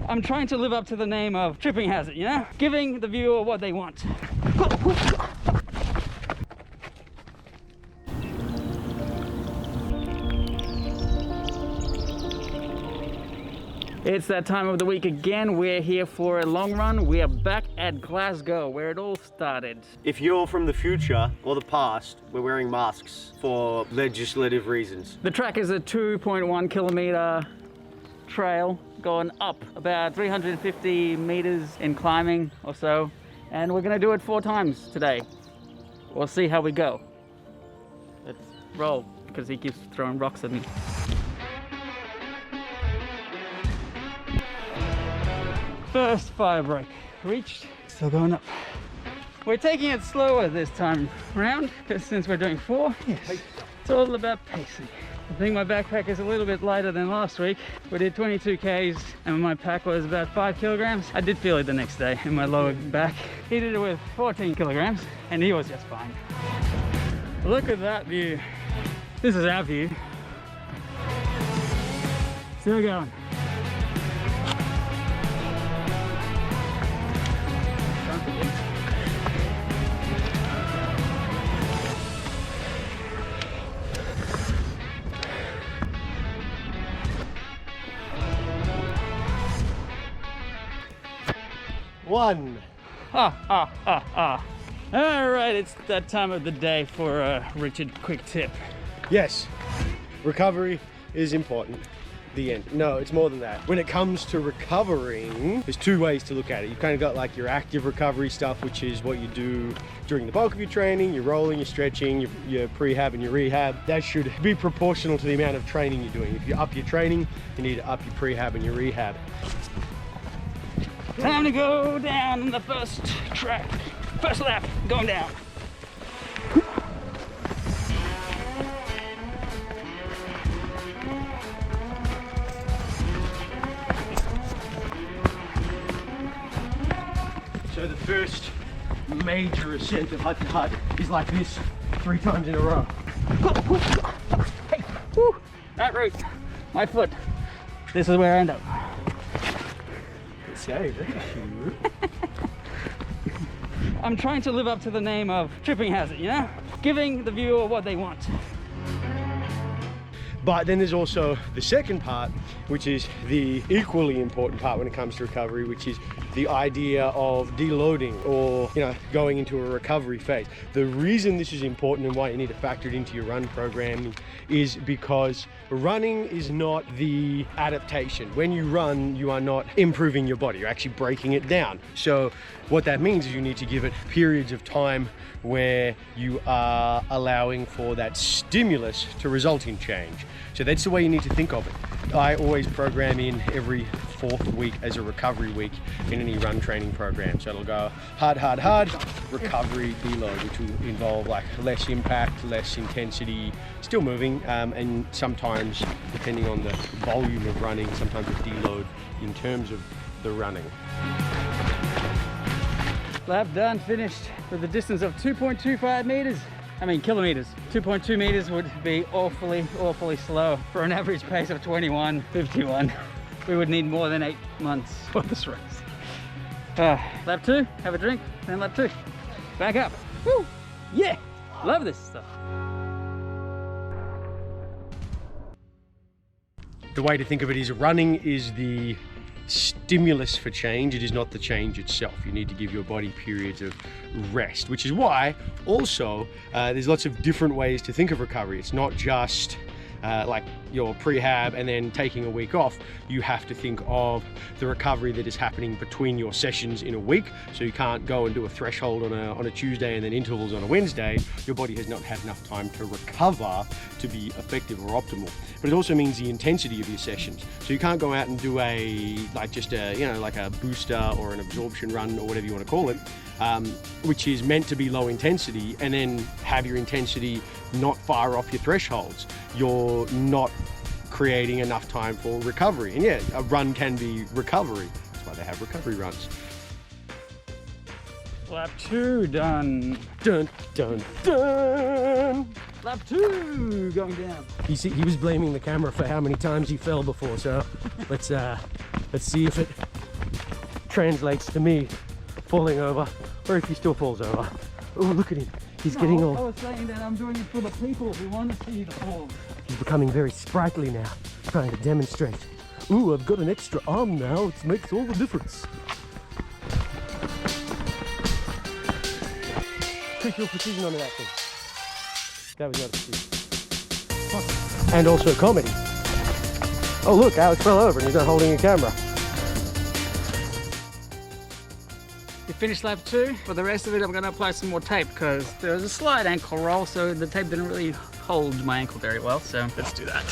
I'm trying to live up to the name of Tripping Hazard, you know? Giving the viewer what they want. It's that time of the week again. We're here for a long run. We are back at Glasgow, where it all started. If you're from the future or the past, we're wearing masks for legislative reasons. The track is a 2.1 kilometer trail going up about 350 meters in climbing or so. And we're gonna do it 4 times today. We'll see how we go. Let's roll, because he keeps throwing rocks at me. First fire break reached, still going up. We're taking it slower this time round, because since we're doing 4, yes, it's all about pacing. I think my backpack is a little bit lighter than last week. We did 22 Ks and my pack was about 5 kilograms. I did feel it the next day in my lower back. He did it with 14 kilograms and he was just fine. Look at that view. This is our view. Still going. One. All right, it's that time of the day for a Richard quick tip. Yes, recovery is important. The end. No, it's more than that. When it comes to recovering, there's 2 ways to look at it. You've kind of got like your active recovery stuff, which is what you do during the bulk of your training, your rolling, your stretching, your prehab and your rehab. That should be proportional to the amount of training you're doing. If you up your training, you need to up your prehab and your rehab. Time to go down in the first track. First lap, going down. So the first major ascent of Hut to Hut is like this 3 times in a row. Hey, woo, that route, my foot. This is where I end up. I'm trying to live up to the name of Tripping Hazard, you know? Giving the viewer what they want. But then there's also the second part, which is the equally important part when it comes to recovery, which is the idea of deloading or, you know, going into a recovery phase. The reason this is important and why you need to factor it into your run program is because running is not the adaptation. When you run, you are not improving your body, you're actually breaking it down. So what that means is you need to give it periods of time where you are allowing for that stimulus to result in change. So that's the way you need to think of it. I always program in every 4th week as a recovery week in any run training program. So it'll go hard, recovery, deload, which will involve like less impact, less intensity, still moving, and sometimes, depending on the volume of running, sometimes a deload in terms of the running. Lap done, finished with a distance of 2.25 meters. I mean kilometers. 2.2 meters would be awfully slow for an average pace of 21:51. We would need more than 8 months for this race. Lap 2, have a drink, then lap 2. Back up. Woo! Yeah! Love this stuff. The way to think of it is running is the stimulus for change. It is not the change itself. You need to give your body periods of rest, which is why also there's lots of different ways to think of recovery. It's not just like your prehab and then taking a week off. You have to think of the recovery that is happening between your sessions in a week. So you can't go and do a threshold on a Tuesday and then intervals on a Wednesday. Your body has not had enough time to recover to be effective or optimal. But it also means the intensity of your sessions. So you can't go out and do like a booster or an absorption run or whatever you want to call it, which is meant to be low intensity, and then have your intensity not far off your thresholds. You're not creating enough time for recovery. And yeah, a run can be recovery. That's why they have recovery runs. Lap 2 done. Dun, dun, dun. Lap 2 going down. He was blaming the camera for how many times he fell before, so let's Let's see if it translates to me falling over, or if he still falls over. Oh, look at him. He's getting I all... was saying that I'm doing it for the people who want to see the falls. He's becoming very sprightly now, trying to demonstrate. Ooh, I've got an extra arm now. It makes all the difference. Check your precision on that thing. That was not precision. And also comedy. Oh look, Alex fell over and he's not holding a camera. We finished lap 2. For the rest of it, I'm going to apply some more tape because there was a slight ankle roll, so the tape didn't really hold my ankle very well. So let's do that.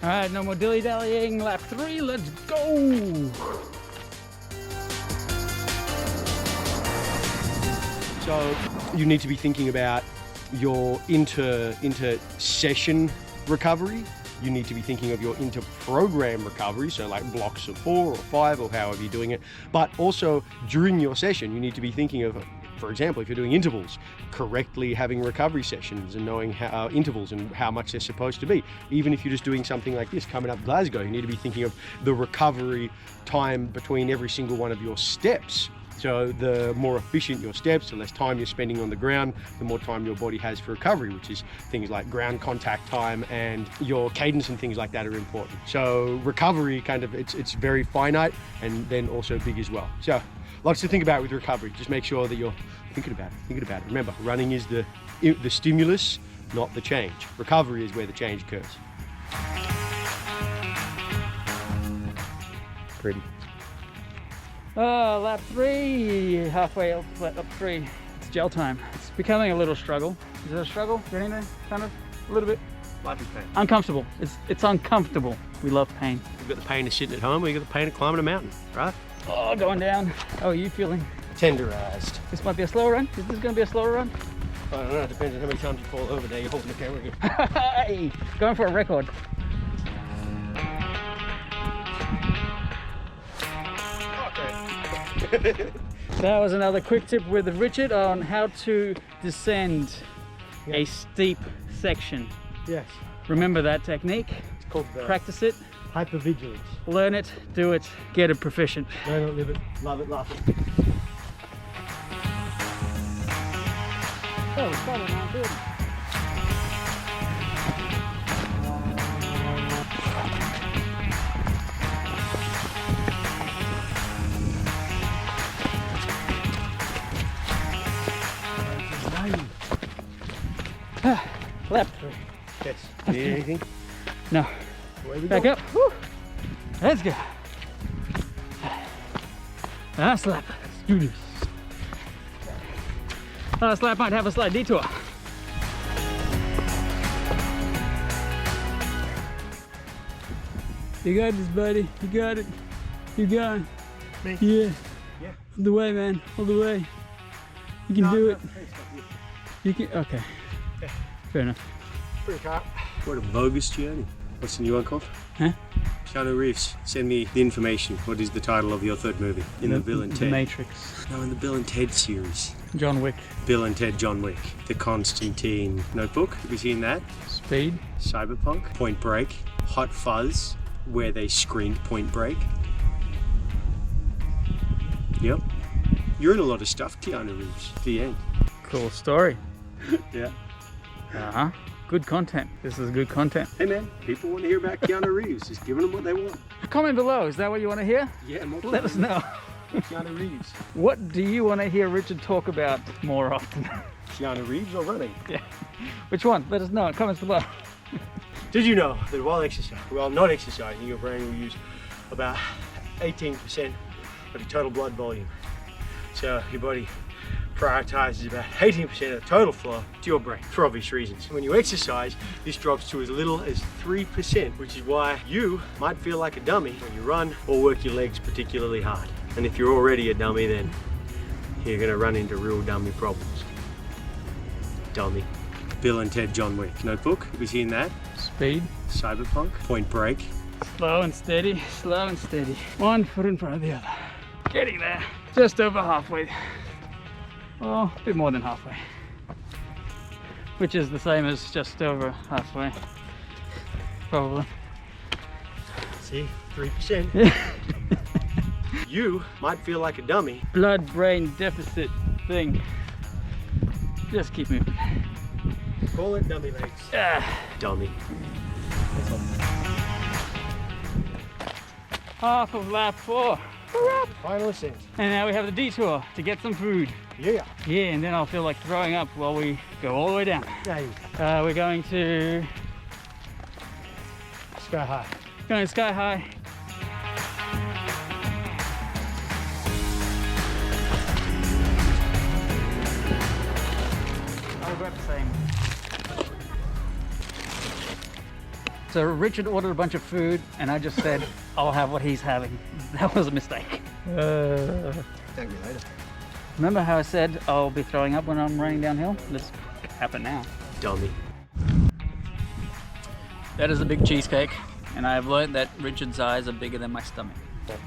All right, no more dilly-dallying. Lap 3, let's go. So you need to be thinking about your inter-session recovery. You need to be thinking of your inter-program recovery, so like blocks of 4 or 5 or however you're doing it. But also during your session, you need to be thinking of, for example, if you're doing intervals, correctly having recovery sessions and knowing how intervals and how much they're supposed to be. Even if you're just doing something like this coming up Glasgow, you need to be thinking of the recovery time between every single one of your steps. So the more efficient your steps, the less time you're spending on the ground, the more time your body has for recovery, which is things like ground contact time, and your cadence and things like that are important. So recovery it's very finite and then also big as well. So lots to think about with recovery. Just make sure that you're thinking about it. Remember, running is the stimulus, not the change. Recovery is where the change occurs. Pretty. Lap 3, halfway up lap 3. It's gel time. It's becoming a little struggle. Is it a struggle? Getting there? Kind of? A little bit? Life is pain. Uncomfortable. It's uncomfortable. We love pain. You've got the pain of sitting at home, or you've got the pain of climbing a mountain, right? Oh, going down. How are you feeling? Tenderized. This might be a slower run. Is this going to be a slower run? I don't know, it depends on how many times you fall over there. You're holding the camera here. Hey, going for a record. That was another quick tip with Richard on how to descend a steep section. Yes. Remember that technique. It's called Practice it. hypervigilance. Learn it. Do it. Get it proficient. Learn it, live it, love it, laugh it. Oh, it's starting now. Good. Lap 3. Yes. Need anything? No. Back up. Woo. Let's go. Last lap. Let's do this. Last lap might have a slight detour. You got this, buddy. You got it. You got it. Me? Yeah. Yeah. All the way, man. All the way. You can do it. You can. Okay. Yeah. Fair enough. Pretty car. What a bogus journey. What's the new one called? Huh? Keanu Reeves, send me the information. What is the title of your third movie? In the Bill and The Ted. Matrix. No, in the Bill and Ted series. John Wick. Bill and Ted John Wick. The Constantine Notebook. Have you seen that? Speed. Cyberpunk. Point Break. Hot Fuzz, where they screened Point Break. Yep. You're in a lot of stuff, Keanu Reeves. The end. Cool story. Yeah. Uh-huh. Good content. This is good content. Hey man, people want to hear about Keanu Reeves. Just giving them what they want. Comment below. Is that what you want to hear? Yeah, more Let us know. Keanu Reeves. What do you want to hear Richard talk about more often? Keanu Reeves or running? Yeah. Which one? Let us know in comments below. Did you know that while not exercising, your brain will use about 18% of your total blood volume. So your body prioritizes about 18% of total flow to your brain for obvious reasons. When you exercise, this drops to as little as 3%, which is why you might feel like a dummy when you run or work your legs particularly hard. And if you're already a dummy, then you're gonna run into real dummy problems. Dummy. Bill and Ted John Wick. Notebook, have you seen that? Speed. Cyberpunk. Point Break. Slow and steady, slow and steady. One foot in front of the other. Getting there. Just over halfway. Well, a bit more than halfway. Which is the same as just over halfway. Probably. See, 3%. You might feel like a dummy. Blood-brain deficit thing. Just keep moving. Call it dummy legs. Dummy. Half of lap 4. Final ascent. And now we have the detour to get some food. Yeah. Yeah, and then I'll feel like throwing up while we go all the way down. Yeah. We're going to Sky high. Sky High. I regret saying. So Richard ordered a bunch of food, and I just said, I'll have what he's having. That was a mistake. Thank you later. Remember how I said I'll be throwing up when I'm running downhill? This happen now. Dummy. That is a big cheesecake, and I have learned that Richard's eyes are bigger than my stomach.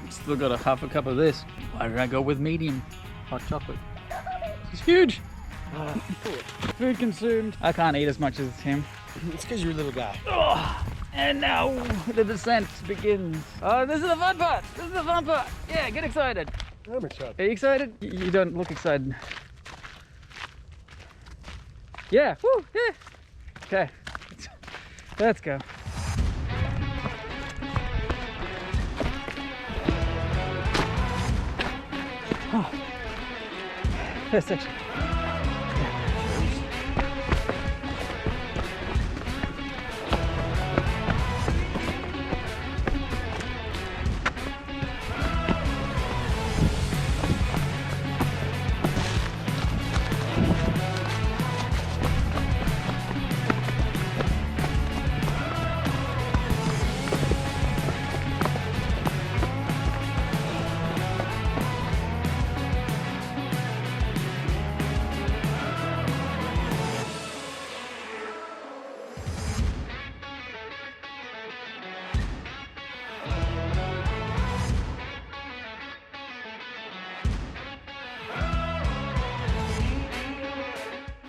Still got a half a cup of this. Why did I go with medium hot chocolate? It's huge. Food consumed. I can't eat as much as him. It's because you're a little guy. Oh, and now the descent begins. Oh, this is the fun part. This is the fun part. Yeah, get excited. I'm excited. Are you excited? You don't look excited. Yeah. Woo. Yeah. Okay. Let's go. Oh. First section.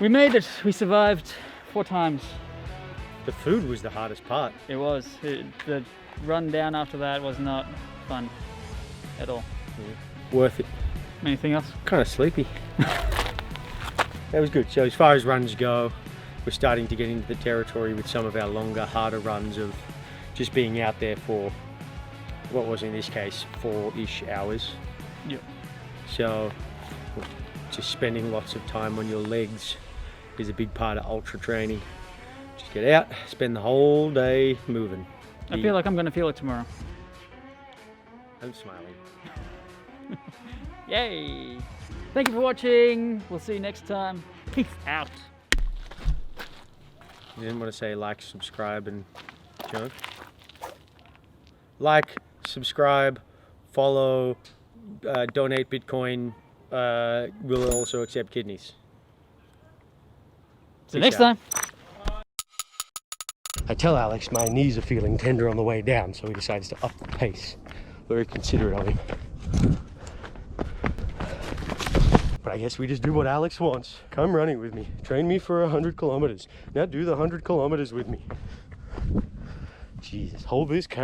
We made it. We survived 4 times. The food was the hardest part. It was. The run down after that was not fun at all. Worth it. Anything else? Kind of sleepy. That was good. So as far as runs go, we're starting to get into the territory with some of our longer, harder runs of just being out there for, what was in this case, 4-ish hours. Yep. So just spending lots of time on your legs is a big part of ultra training. Just get out, spend the whole day moving. I feel like I'm gonna feel it tomorrow. I'm smiling. Yay! Thank you for watching. We'll see you next time. Peace out. You didn't want to say like, subscribe, and joke? Like, subscribe, follow, donate Bitcoin. We'll also accept kidneys. See you next time. I tell Alex my knees are feeling tender on the way down, so he decides to up the pace. Very considerate of him. But I guess we just do what Alex wants. Come running with me. Train me for 100 kilometers. Now do the 100 kilometers with me. Jesus, hold this camera.